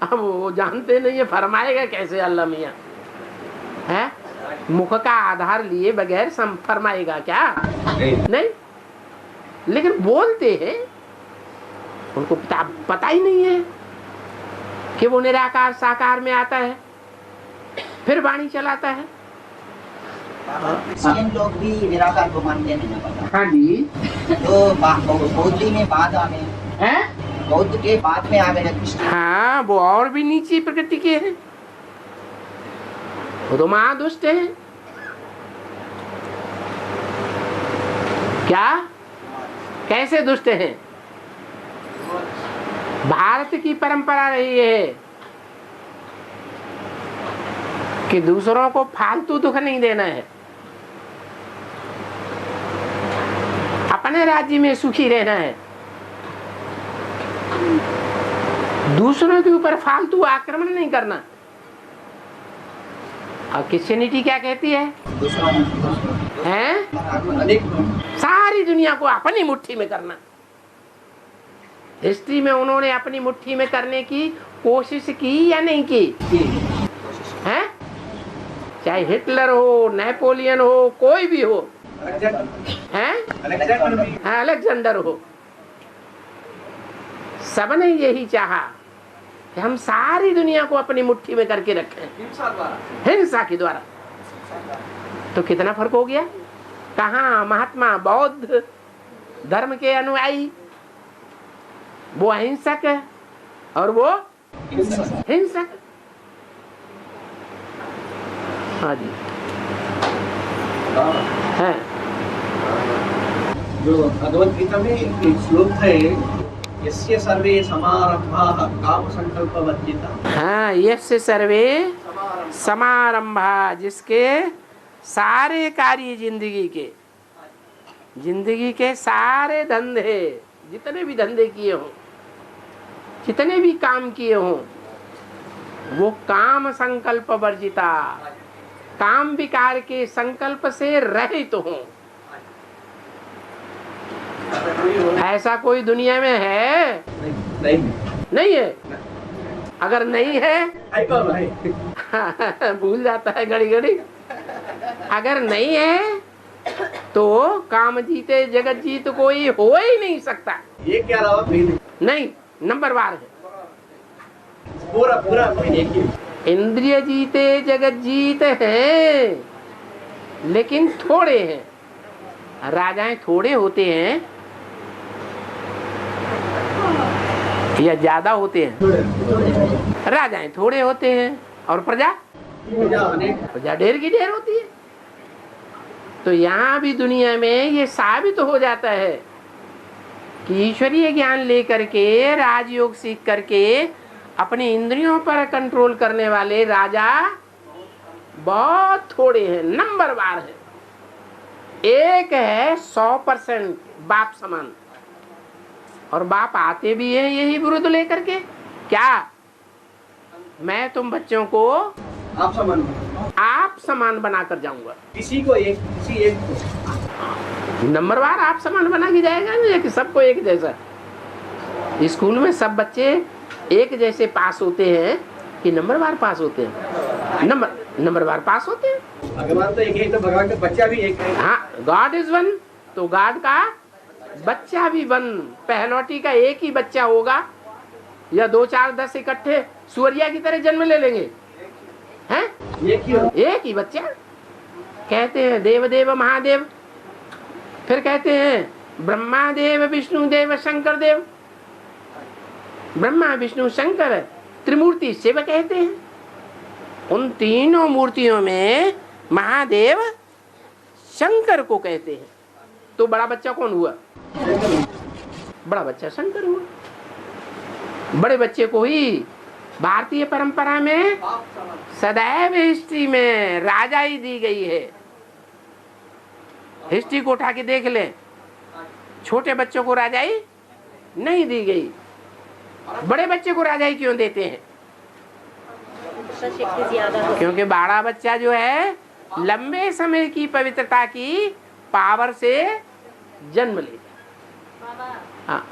अब वो जानते नहीं ये फरमाएगा कैसे अल्लाह मियाँ है? मुख का आधार लिए बगैर फरमाएगा क्या? नहीं, लेकिन बोलते हैं, उनको पता ही नहीं है कि वो निराकार साकार में आता है, फिर वाणी चलाता है। क्रिश्चियन लोग भी निराकार को मानते नहीं है। हाँ जी। तो बौद्ध में बाद आ गए हैं, बौद्ध के बाद में आ गए हैं क्रिश्चियन। हाँ, वो और भी नीची प्रकृति के हैं, वो तो महादुष्ट हैं। क्या? कैसे दुष्ट हैं? भारत की परंपरा रही है कि दूसरों को फालतू दुख नहीं देना है, अपने राज्य में सुखी रहना है, दूसरों के ऊपर फालतू आक्रमण नहीं करना। और क्रिश्चियनिटी क्या कहती है? सारी दुनिया को अपनी मुट्ठी में करना। हिस्ट्री में उन्होंने अपनी मुट्ठी में करने की कोशिश की या नहीं की? हैं? चाहे हिटलर हो, नेपोलियन हो, कोई भी हो, हैं? अलेक्जेंडर हो, सबने यही चाहा कि हम सारी दुनिया को अपनी मुट्ठी में करके रखें, हिंसा के द्वारा। तो कितना फर्क हो गया? कहाँ महात्मा बौद्ध धर्म के अनुयायी वो अहिंसक है और वो हिंसक। हाँ जी। है जो भगवत गीता में एक श्लोक है, यस्य सर्वे समारंभाः काम संकल्प वर्जिता। हाँ, यस्य सर्वे समारंभा, जिसके सारे कार्य जिंदगी के सारे धंधे, जितने भी धंधे किए हों, जितने भी काम किए हों, वो काम संकल्प वर्जिता, काम विकार के संकल्प से रहित हों। ऐसा कोई दुनिया में है? नहीं है। अगर नहीं है भूल जाता है घड़ी घड़ी। अगर नहीं है तो काम जीते जगत जीत कोई हो ही नहीं सकता। ये क्या रहा? नहीं, नंबर वार है। पूरा पूरा इंद्रिय जीते जगत जीत है, लेकिन थोड़े हैं। राजाएं थोड़े होते हैं या ज्यादा होते हैं? राजाएं थोड़े होते हैं और प्रजा ढेर की ढेर होती है। तो यहाँ भी दुनिया में ये साबित हो जाता है कि ईश्वरीय ज्ञान लेकर के, राजयोग सीख करके अपनी इंद्रियों पर कंट्रोल करने वाले राजा बहुत थोड़े हैं, नंबरवार है। एक है 100% बाप समान, और बाप आते भी हैं यही विरुद्ध लेकर के। क्या? मैं तुम बच्चों को आप समान बनाकर जाऊंगा। किसी एक को नंबरवार आप समान बना के जाएगा ना, कि सबको एक जैसा। स्कूल में सब बच्चे एक जैसे पास होते हैं कि नंबरवार पास होते हैं? नंबरवार पास होते हैं। भगवान तो एक है, तो भगवान का बच्चा भी एक है। हाँ, गॉड इज वन, तो गॉड का बच्चा भी वन। पहलौटी का एक ही बच्चा होगा या 2 4 10 इकट्ठे सूर्या की तरह जन्म ले लेंगे? हैं? एक ही बच्चा। कहते हैं देवदेव महादेव, फिर कहते हैं ब्रह्मा देव विष्णु देव शंकर देव। ब्रह्मा विष्णु शंकर त्रिमूर्ति शिव कहते हैं। उन तीनों मूर्तियों में महादेव शंकर को कहते हैं। तो बड़ा बच्चा कौन हुआ? बड़ा बच्चा शंकर हुआ। बड़े बच्चे को ही भारतीय परंपरा में सदैव हिस्ट्री में राजा ही दी गई है। हिस्ट्री को उठा के देख ले, छोटे बच्चों को राजाई नहीं दी गई। बड़े बच्चे को राजाई क्यों देते हैं? क्योंकि बड़ा बच्चा जो है लंबे समय की पवित्रता की पावर से जन्म लेता। हाँ,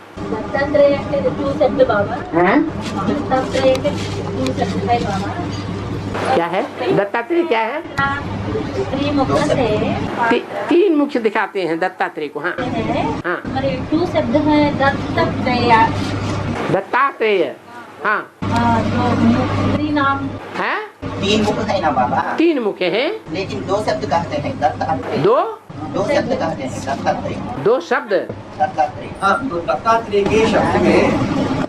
क्या है दत्तात्रेय? क्या है? तीन मुख्य दिखाते हैं दत्तात्रेय को। हाँ हाँ, 2 शब्द है दत्तात्रेय। दत्तात्रेय। हाँ, त्रिनाम है? 3 मुख है ना बाबा, 3 मुख हैं, लेकिन 2 शब्द कहते हैं दत्तात्रेय। 2 शब्द कहते हैं दत्तात्रेय। 2 शब्द। दत्तात्रेय। हाँ, तो दत्तात्रेय के शब्द में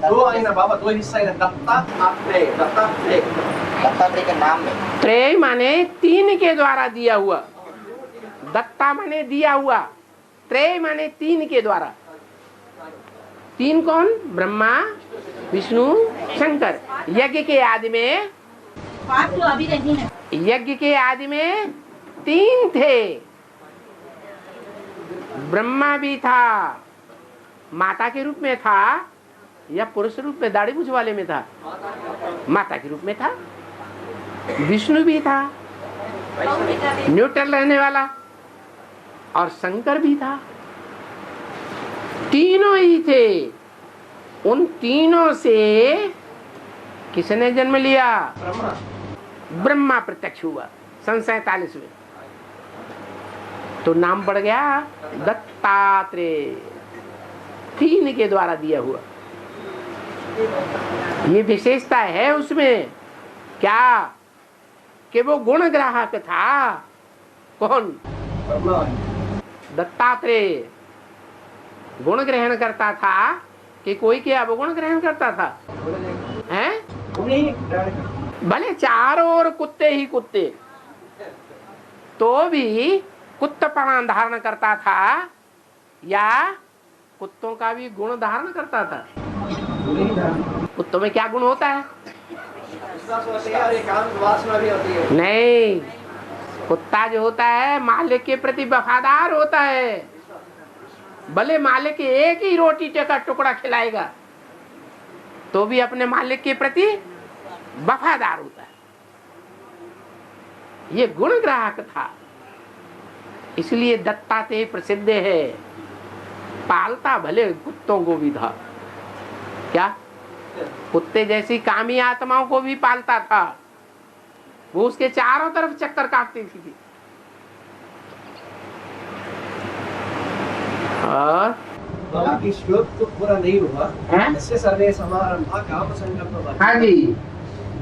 2 है ना बाबा, 2 हिस्सा है ना, दत्तात्रेय। दत्तात्रेय दत्तात्रेय के नाम में त्रय माने 3 के द्वारा दिया हुआ, दत्ता माने दिया हुआ, त्रय माने 3 के द्वारा। 3 कौन? ब्रह्मा, विष्णु, शंकर। यज्ञ के आदि में, पाठ तो अभी नहीं है। यज्ञ के आदि में 3 थे। ब्रह्मा भी था, माता के रूप में था, या पुरुष रूप में दाढ़ी मूंछ वाले में था? माता के रूप में था। विष्णु भी था, न्यूट्रल रहने वाला, और शंकर भी था। तीनों ही थे। उन तीनों से किसने जन्म लिया? ब्रह्मा प्रत्यक्ष हुआ सन 47 में। तो नाम पड़ गया दत्तात्रेय, 3 के द्वारा दिया हुआ। ये विशेषता है उसमें क्या कि वो गुण ग्राहक था। कौन? दत्तात्रेय गुण ग्रहण करता था कि कोई क्या अवगुण ग्रहण करता था? हैं? भले चारों ओर कुत्ते ही कुत्ते, तो भी कुत्तपना धारण करता था, या कुत्तों का भी गुण धारण करता था? कुत्तों में क्या गुण होता है? नहीं, कुत्ता जो होता है मालिक के प्रति वफादार होता है। भले मालिक एक ही रोटी का टुकड़ा खिलाएगा तो भी अपने मालिक के प्रति वफादार होता है। ये गुण ग्राहक था, इसलिए दत्तात्रेय प्रसिद्ध है। पालता भले कुत्तों को भी था, क्या? कुत्ते जैसी कामी आत्माओं को भी पालता था। वो उसके चारों तरफ चक्कर काटती थी। और श्लोक तो पूरा नहीं हुआ। इससे सर्वे समारंभा काम संकल्प। हाँ जी,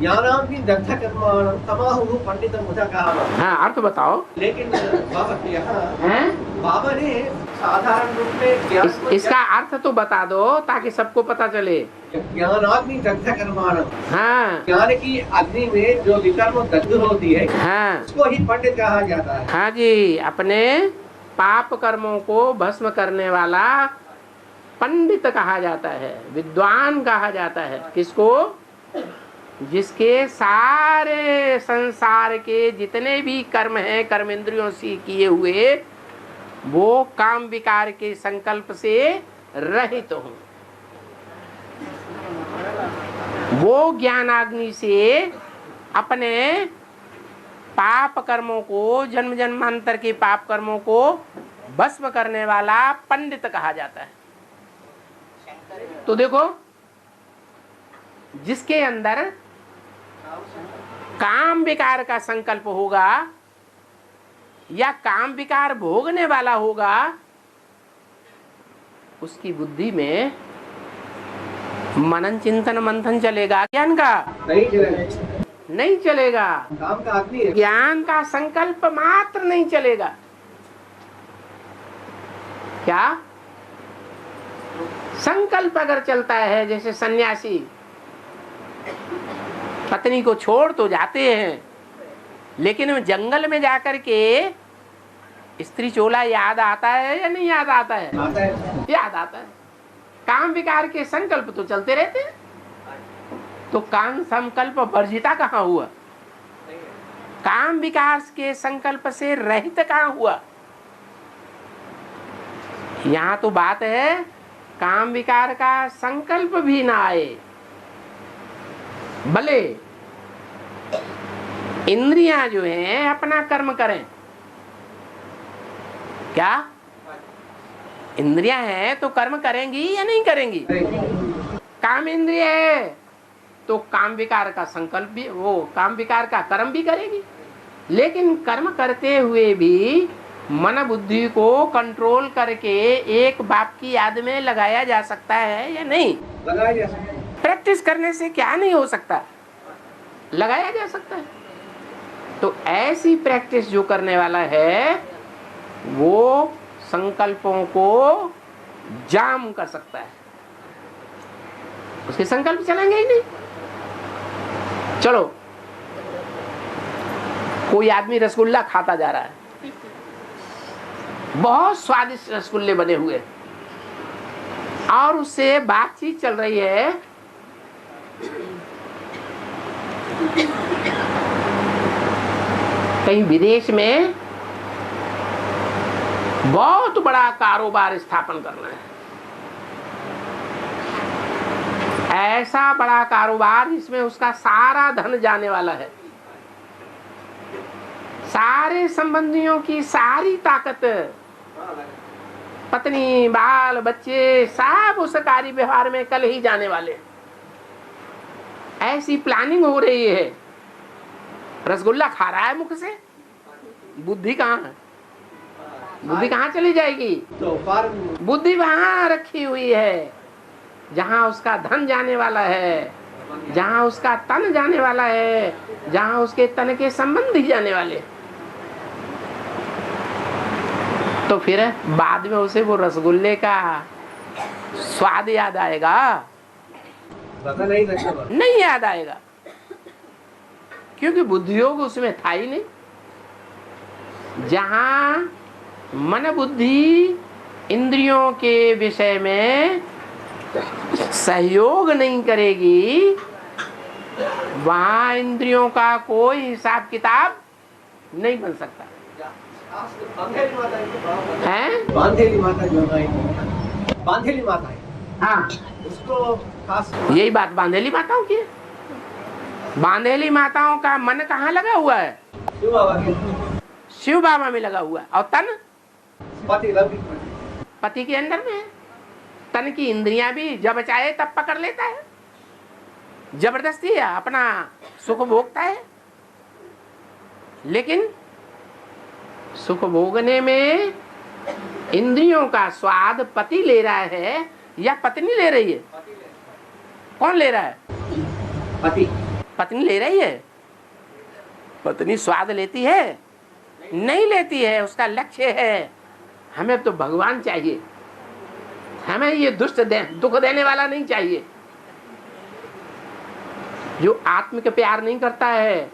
ज्ञानाम भी दग्ध कर्माणम तमाहु पंडितम मुझा कहा। हाँ, अर्थ बताओ। लेकिन बाबा यहाँ बाबा ने साधारण रूप में ज्ञान इसका अर्थ तो बता दो ताकि सबको पता चले। ज्ञानाग्नि दग्ध कर्माणम। हाँ, ज्ञान की अग्नि में जो विकर्म दग्ध होती है, हाँ, उसको ही पंडित कहा जाता है। हाँ जी, अपने पाप कर्मों को भस्म करने वाला पंडित कहा जाता है, विद्वान कहा जाता है। किसको? जिसके सारे संसार के जितने भी कर्म हैं, कर्म इंद्रियों से किए हुए, वो काम विकार के संकल्प से रहित हो। वो ज्ञानाग्नि से अपने पाप कर्मों को, जन्म जन्मांतर के पाप कर्मों को भस्म करने वाला पंडित कहा जाता है। तो देखो, जिसके अंदर काम विकार का संकल्प होगा या काम विकार भोगने वाला होगा, उसकी बुद्धि में मनन चिंतन मंथन चलेगा, ज्ञान का नहीं चलेगा। काम का अग्नि है। ज्ञान का संकल्प मात्र नहीं चलेगा। क्या संकल्प अगर चलता है, जैसे सन्यासी पत्नी को छोड़ तो जाते हैं, लेकिन जंगल में जाकर के स्त्री चोला याद आता है या नहीं याद आता है? आता है। याद आता है। काम विकार के संकल्प तो चलते रहते हैं, तो काम संकल्प वर्जिता कहाँ हुआ? काम विकार के संकल्प से रहित कहाँ हुआ? यहाँ तो बात है काम विकार का संकल्प भी ना आए, भले इंद्रियां जो हैं अपना कर्म करें। क्या इंद्रियां हैं तो कर्म करेंगी या नहीं करेंगी? काम इंद्रिय है तो काम विकार का संकल्प भी, वो काम विकार का कर्म भी करेगी। लेकिन कर्म करते हुए भी मन बुद्धि को कंट्रोल करके एक बाप की याद में लगाया जा सकता है या नहीं? लगाया जा सकता है। प्रैक्टिस करने से क्या नहीं हो सकता, लगाया जा सकता है। तो ऐसी प्रैक्टिस जो करने वाला है वो संकल्पों को जाम कर सकता है, उसके संकल्प चलेंगे ही नहीं। चलो, कोई आदमी रसगुल्ला खाता जा रहा है, बहुत स्वादिष्ट रसगुल्ले बने हुए, और उससे बातचीत चल रही है कहीं विदेश में बहुत बड़ा कारोबार स्थापन करना है, ऐसा बड़ा कारोबार जिसमें उसका सारा धन जाने वाला है, सारे संबंधियों की सारी ताकत, पत्नी बाल बच्चे सब उस कार्य व्यवहार में कल ही जाने वाले, ऐसी प्लानिंग हो रही है। रसगुल्ला खा रहा है मुख से, बुद्धि कहाँ है? बुद्धि कहाँ चली जाएगी? बुद्धि वहां रखी हुई है जहां उसका धन जाने वाला है, जहां उसका तन जाने वाला है, जहां उसके तन के संबंधी जाने वाले। तो फिर बाद में उसे वो रसगुल्ले का स्वाद याद आएगा? नहीं याद आएगा, क्योंकि बुद्धियोग उसमें था ही नहीं। जहां मन बुद्धि इंद्रियों के विषय में सहयोग नहीं करेगी, वहां इंद्रियों का कोई हिसाब किताब नहीं बन सकता है। बांधेली माता है, हाँ, उसको खास यही बात बांधेली माताओं की है। बांधेली माताओं का मन कहाँ लगा हुआ है? शिव बाबा में लगा हुआ है, और तन पति के अंदर में है। तन की इंद्रियां भी जब चाहे तब पकड़ लेता है, जबरदस्ती है, अपना सुख भोगता है। लेकिन सुख भोगने में इंद्रियों का स्वाद पति ले रहा है या पत्नी ले रही है? कौन ले रहा है? पति। पत्नी ले रही है। पत्नी स्वाद लेती है? नहीं लेती है। उसका लक्ष्य है हमें तो भगवान चाहिए, हमें ये दुख देने वाला नहीं चाहिए। जो आत्म का प्यार नहीं करता है,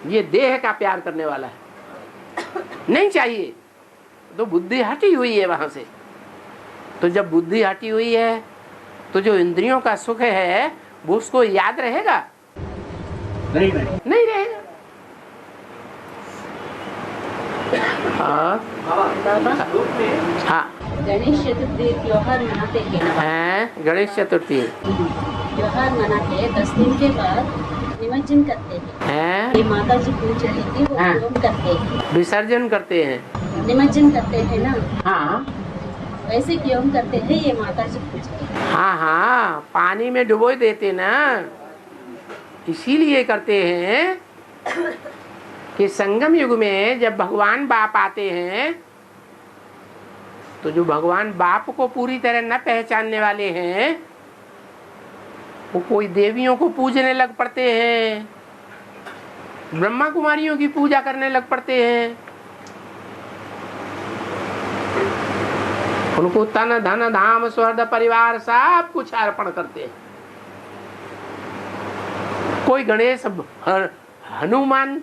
ये देह का प्यार करने वाला है, नहीं चाहिए। तो बुद्धि हटी हुई है वहां से। तो जब बुद्धि हटी हुई है तो जो इंद्रियों का सुख है वो उसको याद रहेगा? नहीं रहेगा। हाँ, गणेश चतुर्थी त्योहार मनाते हैं। गणेश चतुर्थी त्योहार मनाते 10 दिन के बाद निमज्जन करते हैं। ये माता जी पूछ रही थी, वो क्यों करते हैं? विसर्जन करते हैं, निमज्जन करते हैं ना। हाँ, वैसे क्यों करते हैं ये माता जी पूछ रही थी। हाँ, पानी में डुबो देते ना, इसीलिए करते हैं कि संगम युग में जब भगवान बाप आते हैं तो जो भगवान बाप को पूरी तरह न पहचानने वाले हैं वो कोई देवियों को पूजने लग पड़ते हैं, ब्रह्मा कुमारियों की पूजा करने लग पड़ते हैं, उनको तन धन धाम स्वर्ग परिवार सब कुछ अर्पण करते हैं। कोई गणेश हनुमान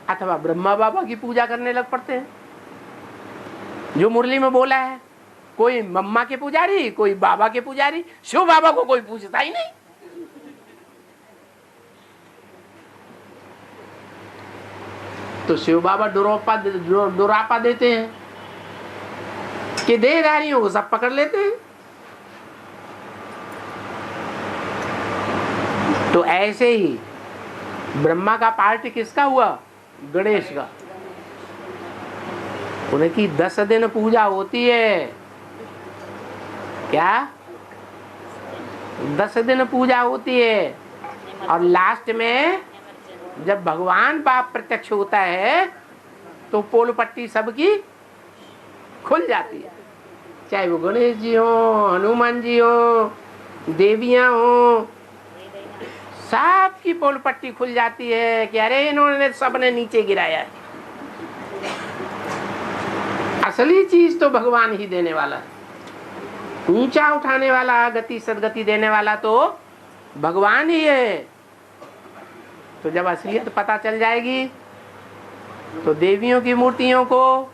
अथवा ब्रह्मा बाबा की पूजा करने लग पड़ते हैं। जो मुरली में बोला है, कोई मम्मा के पुजारी, कोई बाबा के पुजारी, शिव बाबा को कोई पूछता ही नहीं। तो शिव बाबा डुरापा देते हैं कि देहधारियों को सब पकड़ लेते हैं। तो ऐसे ही ब्रह्मा का पार्ट किसका हुआ? गणेश का। उनकी 10 दिन पूजा होती है। क्या? 10 दिन पूजा होती है, और लास्ट में जब भगवान बाप प्रत्यक्ष होता है तो पोल पट्टी सबकी खुल जाती है, चाहे वो गणेश जी हो, हनुमान जी हो, देवियां हो, सब की पोल पट्टी खुल जाती है कि अरे इन्होंने सबने नीचे गिराया है। असली चीज तो भगवान ही देने वाला है, ऊंचा उठाने वाला, गति सदगति देने वाला तो भगवान ही है। तो जब असलियत पता चल जाएगी तो देवियों की मूर्तियों को,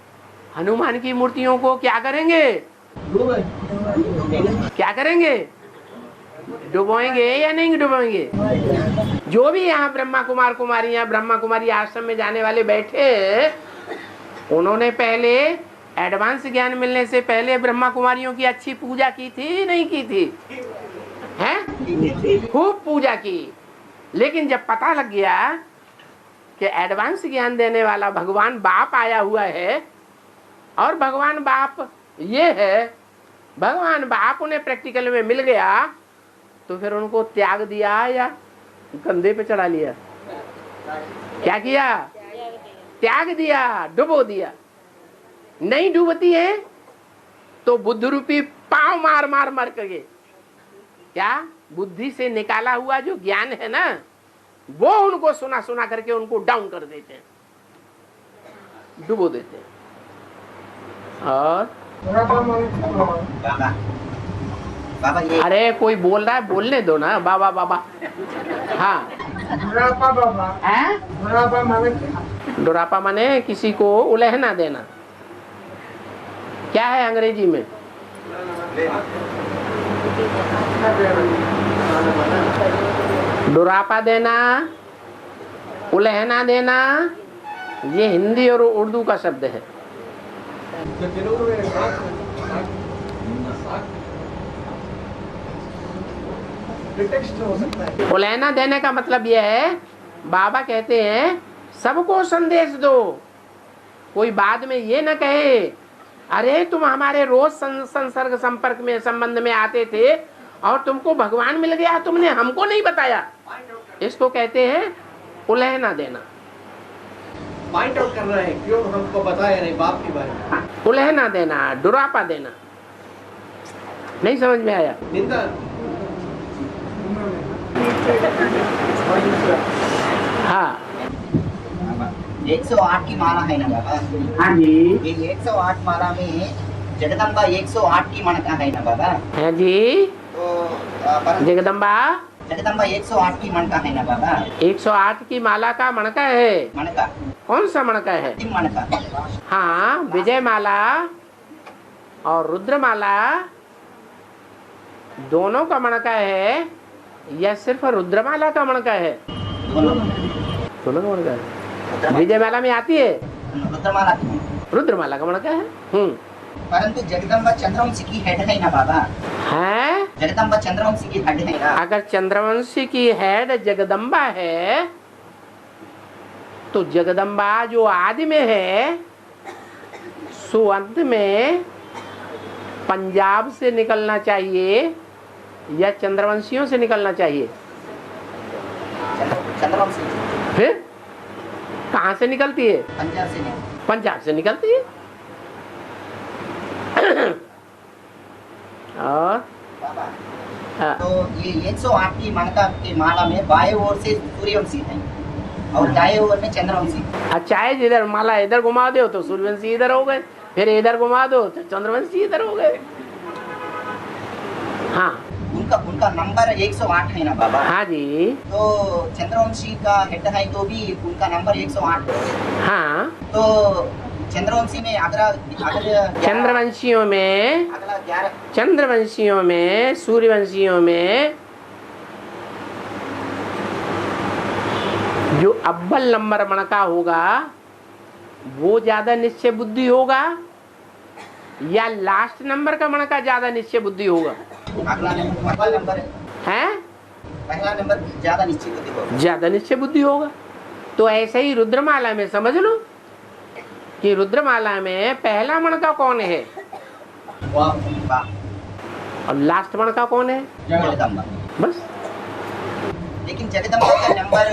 हनुमान की मूर्तियों को क्या करेंगे? क्या करेंगे? डुबोएंगे या नहीं डुबोएंगे? जो भी यहाँ ब्रह्मा कुमार कुमारियां, ब्रह्मा कुमारी आश्रम में जाने वाले बैठे, उन्होंने पहले एडवांस ज्ञान मिलने से पहले ब्रह्मा कुमारियों की अच्छी पूजा की थी, नहीं की थी? हैं? खूब पूजा की। लेकिन जब पता लग गया कि एडवांस ज्ञान देने वाला भगवान बाप आया हुआ है और भगवान बाप ये है, भगवान बाप उन्हें प्रैक्टिकल में मिल गया, तो फिर उनको त्याग दिया या कंधे पे चढ़ा लिया? क्या किया? त्याग दिया, डुबो दिया। नहीं डूबती है तो बुद्ध रूपी पांव मार मार मर करके, क्या बुद्धि से निकाला हुआ जो ज्ञान है ना, वो उनको सुना सुना करके उनको डाउन कर देते हैं, डुबो देते हैं। और बाबा ये अरे कोई बोल रहा है, बोलने दो ना। बाबा बाबा। हाँ, डोरापा माने किसी को उलहना देना। क्या है अंग्रेजी में? डोरापा देना, उलहना देना, ये हिंदी और उर्दू का शब्द है। उलहना देने का मतलब यह है, बाबा कहते हैं सबको संदेश दो। कोई बाद में ये न कहे अरे तुम हमारे रोज संसर्ग संपर्क में संबंध में आते थे और तुमको भगवान मिल गया, तुमने हमको नहीं बताया। इसको कहते हैं उलहना देना। पॉइंट आउट करना है, क्यों हमको बताया नहीं बाप के बारे में। उलहना देना, डुरापा देना। नहीं समझ में आया? निंदा। हाँ, 108 की माला है ना बाबा? हाँ जी। ये 108 माला में जगदम्बा 108 की मनका है ना बाबा? है जी। तो जगदम्बा 108 की मनका है ना बाबा? 108 की माला का मणका है। मनका कौन सा मणका है? मनका। हाँ, विजय माला और रुद्र माला दोनों का मणका है या सिर्फ रुद्रमाला का मणका है? दोनों का मणका है। विजय माला में आती है रुद्रमाला का मणका है। परंतु जगदम्बा चंद्रवंशी की हेड है ना बाबा? है, जगदम्बा चंद्रवंशी की हेड है ना? अगर चंद्रवंशी की हेड जगदम्बा है तो जगदम्बा जो आदि में है सो अंत में पंजाब से निकलना चाहिए या चंद्रवंशियों से निकलना चाहिए? चंद्रवंशी। फिर कहाँ से निकलती है? पंजाब से। पंजाब से निकलती है। और तो ये 108 की मनका के माला में बाएं ओर से सूर्यवंशी है और दाएं ओर में चंद्रवंशी। अच्छा है, जिधर माला इधर घुमा दो तो सूर्यवंशी इधर हो गए, फिर इधर घुमा दो तो चंद्रवंशी इधर हो गए। हाँ, उनका नंबर 108 है ना बाबा? हाँ जी। तो चंद्रवंशी का हेड है तो भी उनका नंबर 108 है। हाँ, तो चंद्रवंशी में अगला चंद्रवंशियों में, अगला 11 चंद्रवंशियों में, सूर्यवंशियों में जो अव्वल नंबर मणका होगा वो ज्यादा निश्चय बुद्धि होगा या लास्ट नंबर का मणका ज्यादा निश्चय बुद्धि होगा? अगला नंबर है, पहला नंबर ज्यादा निश्चय बुद्धि होगा। ज्यादा निश्चय बुद्धि होगा। तो ऐसे ही रुद्रमाला में समझ लो कि रुद्रमाला में पहला मणका कौन है और लास्ट मणका कौन है? जगदम्बा। बस। लेकिन जगदम्बा का नंबर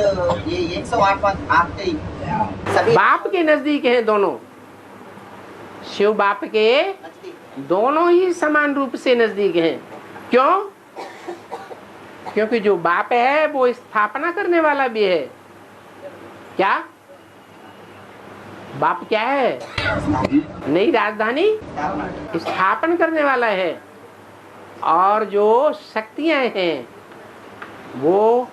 ये 108 आपके सभी बाप के नजदीक हैं दोनों। शिव बाप के दोनों ही समान रूप से नजदीक हैं। क्यों? क्योंकि जो बाप है वो स्थापना करने वाला भी है। क्या बाप क्या है? नई राजधानी स्थापन करने वाला है। और जो शक्तियां हैं वो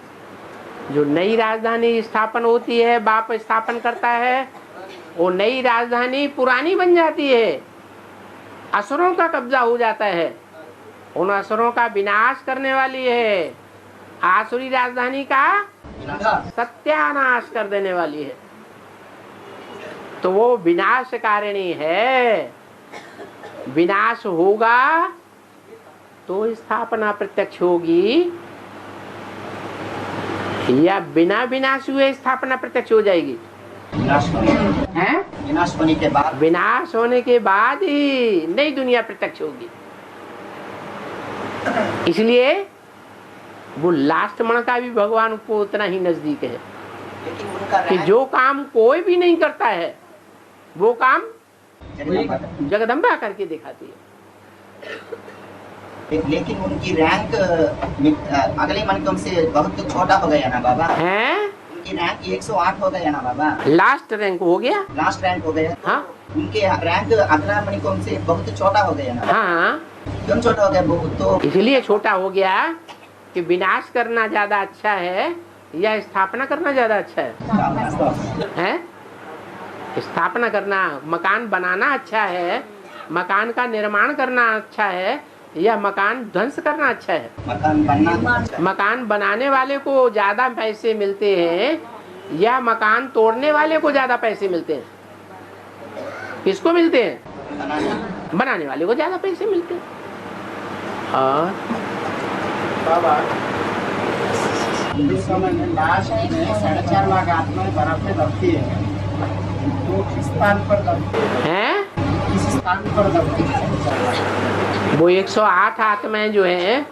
जो नई राजधानी स्थापन होती है, बाप स्थापन करता है, वो नई राजधानी पुरानी बन जाती है, असुरों का कब्जा हो जाता है, उन असुरों का विनाश करने वाली है, आसुरी राजधानी का सत्यानाश कर देने वाली है। तो वो विनाशकारिणी है। विनाश होगा तो स्थापना प्रत्यक्ष होगी, या बिना विनाश हुए स्थापना प्रत्यक्ष हो जाएगी? विनाश होने के बाद, विनाश होने के बाद ही नई दुनिया प्रत्यक्ष होगी। इसलिए वो लास्ट मन का भी भगवान को उतना ही नजदीक है कि जो काम कोई भी नहीं करता है वो काम जगदम्बा करके दिखाती है। लेकिन उनकी रैंक अगले मनकम से बहुत छोटा हो गया ना बाबा हैं? उनकी रैंक 108 हो गया ना बाबा। लास्ट रैंक हो गया। लास्ट रैंक हो गया। हाँ, उनके रैंक अगला मनकम से बहुत छोटा हो गया ना। हाँ, क्यों छोटा हो गया? बहुत तो इसलिए छोटा हो गया कि विनाश करना ज्यादा अच्छा है या स्थापना करना ज्यादा अच्छा है? स्थापना करना, मकान बनाना अच्छा है, मकान का निर्माण करना अच्छा है, या मकान ध्वंस करना अच्छा है? मकान बनना। मकान बनाने वाले को ज्यादा पैसे मिलते हैं या मकान तोड़ने वाले को ज्यादा पैसे मिलते हैं? किसको मिलते हैं? बनाने वाले को ज्यादा पैसे मिलते हैं। और बाबा इस समय में लास्ट में 4.5 लाख आत्माएं बर्फ में दबती है, तो किस स्थान पर दबती है? किस स्थान पर दबती है? वो 108 आत्माएं जो हैं,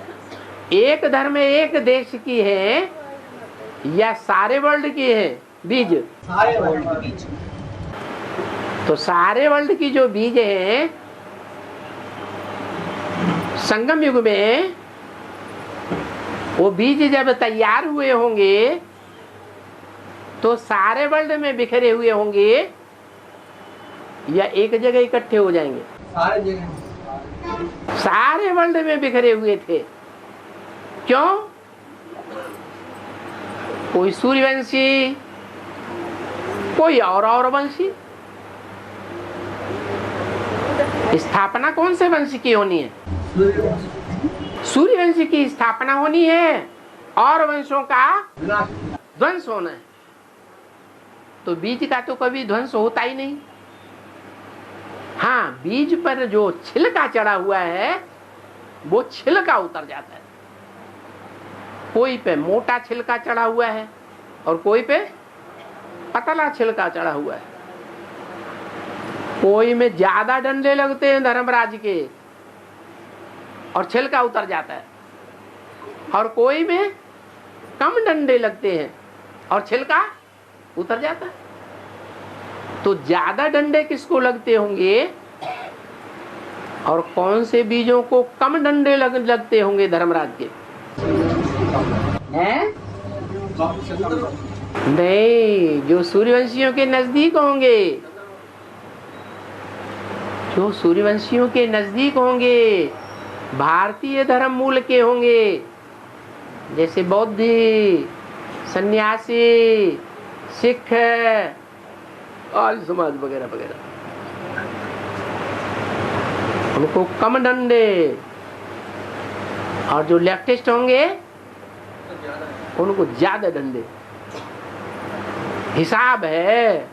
एक धर्म एक देश की है या सारे वर्ल्ड की है बीज? सारे वर्ल्ड के बीच। तो सारे वर्ल्ड की जो बीज है संगम युग में, वो बीज जब तैयार हुए होंगे तो सारे वर्ल्ड में बिखरे हुए होंगे या एक जगह इकट्ठे हो जाएंगे? सारे जगह, सारे वर्ल्ड में बिखरे हुए थे। क्यों? कोई सूर्यवंशी, कोई और वंशी। स्थापना कौन से वंश की होनी है? सूर्यवंश की स्थापना होनी है और वंशों का ध्वंस होना है। तो बीज का तो कभी ध्वंस होता ही नहीं। हाँ, बीज पर जो छिलका चढ़ा हुआ है वो छिलका उतर जाता है। कोई पे मोटा छिलका चढ़ा हुआ है और कोई पे पतला छिलका चढ़ा हुआ है। कोई में ज्यादा डंडे लगते हैं धर्मराज के और छिलका उतर जाता है, और कोई में कम डंडे लगते हैं और छिलका उतर जाता है। तो ज्यादा डंडे किसको लगते होंगे और कौन से बीजों को कम डंडे लगते होंगे धर्मराज के? हैं? नहीं, जो सूर्यवंशियों के नजदीक होंगे, जो सूर्यवंशियों के नजदीक होंगे, भारतीय धर्म मूल के होंगे, जैसे बौद्धी, सन्यासी, सिख, आर्य समाज वगैरह वगैरह, उनको कम डंडे, और जो लेफ्टिस्ट होंगे उनको ज्यादा डंडे। हिसाब है।